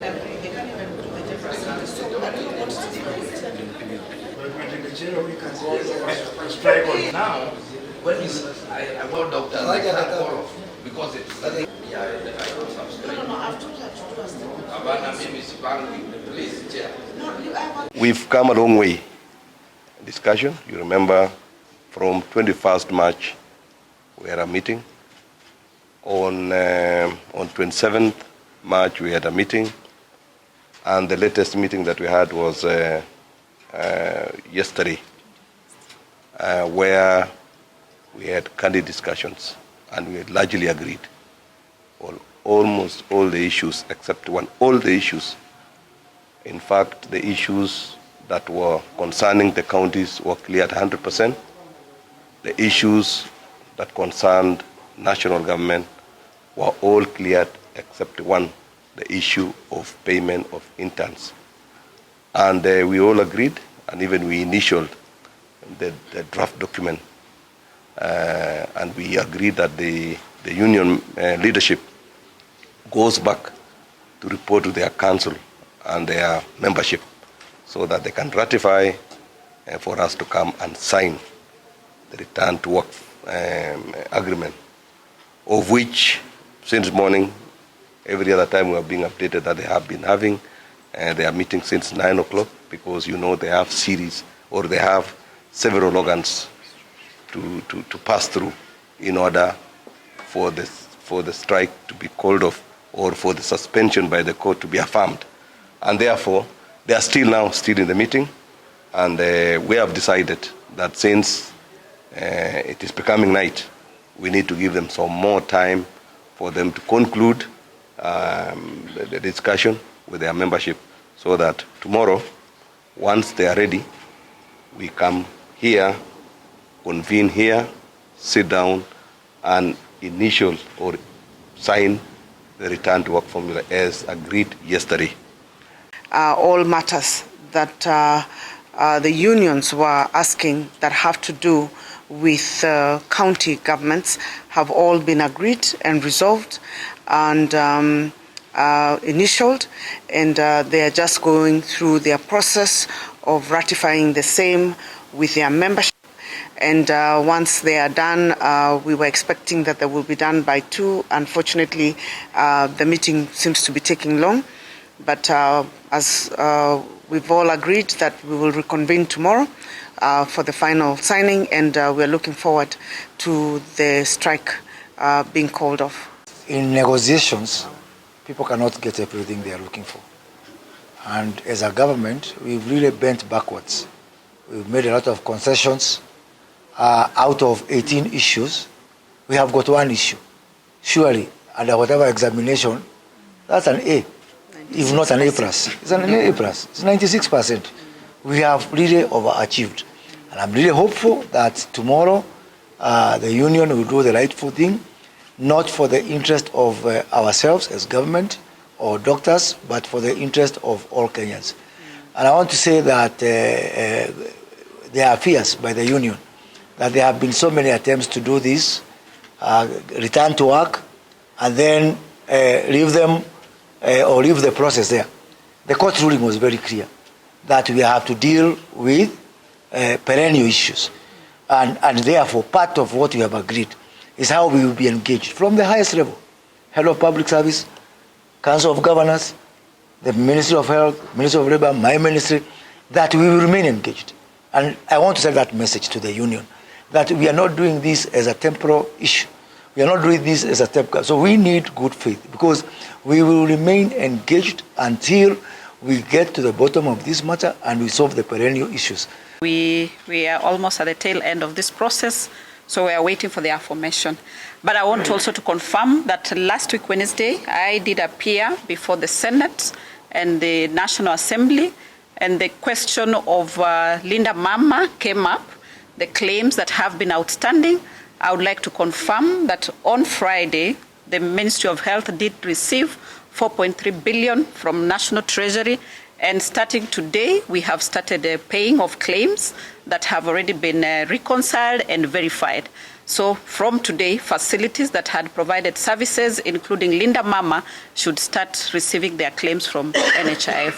They can't even do the Jefferson. So I don't know what to do. But in the general, we can go strike on now. When you, I want doctors, I can't call because it's, yeah, I don't subscribe. No, I've told her to do a step. Abana, maybe it's banking, please, chair. We've come a long way in discussion. You remember from 21st March, we had a meeting. On 27th March, we had a meeting. And the latest meeting that we had was yesterday, where we had candid discussions and we had largely agreed on almost all the issues except one. All the issues, in fact, the issues that were concerning the counties were cleared 100%. The issues that concerned national government were all cleared except one, the issue of payment of interns. And we all agreed, and even we initialed the draft document. And we agreed that the union leadership goes back to report to their council and their membership so that they can ratify for us to come and sign the return to work agreement, of which since morning, every other time we are being updated that they have been having their meeting since 9 o'clock, because you know they have series or they have several organs to pass through in order for the strike to be called off or for the suspension by the court to be affirmed. And therefore, they are still in the meeting, and we have decided that since it is becoming night, we need to give them some more time for them to conclude the discussion with their membership, so that tomorrow, once they are ready, we come here, convene here, sit down, and initial or sign the return to work formula as agreed yesterday. All matters that the unions were asking that have to do with county governments have all been agreed and resolved and initialed, and they are just going through their process of ratifying the same with their membership. And once they are done, we were expecting that they will be done by 2. Unfortunately, the meeting seems to be taking long. But as we've all agreed that we will reconvene tomorrow for the final signing, and we're looking forward to the strike being called off. In negotiations, people cannot get everything they are looking for. And as a government, we've really bent backwards. We've made a lot of concessions. Out of 18 issues, we have got one issue. Surely, under whatever examination, that's an A, if not an A+. It's an A+. It's 96%. We have really overachieved. And I'm really hopeful that tomorrow the union will do the rightful thing, not for the interest of ourselves as government or doctors, but for the interest of all Kenyans. And I want to say that there are fears by the union that there have been so many attempts to do this, return to work, and then leave them or leave the process there. The court ruling was very clear that we have to deal with perennial issues. And therefore, part of what we have agreed is how we will be engaged from the highest level. Head of Public Service, Council of Governors, the Ministry of Health, Ministry of Labor, my ministry, that we will remain engaged. And I want to send that message to the union, that we are not doing this as a temporal issue. We are not doing this as a temporal. So we need good faith, because we will remain engaged until we get to the bottom of this matter and we solve the perennial issues. We are almost at the tail end of this process, so we are waiting for the affirmation. But I want also to confirm that last week, Wednesday, I did appear before the Senate and the National Assembly, and the question of Linda Mama came up, the claims that have been outstanding. I would like to confirm that on Friday, the Ministry of Health did receive 4.3 billion from National Treasury, and starting today, we have started paying of claims that have already been reconciled and verified. So from today, facilities that had provided services, including Linda Mama, should start receiving their claims from NHIF.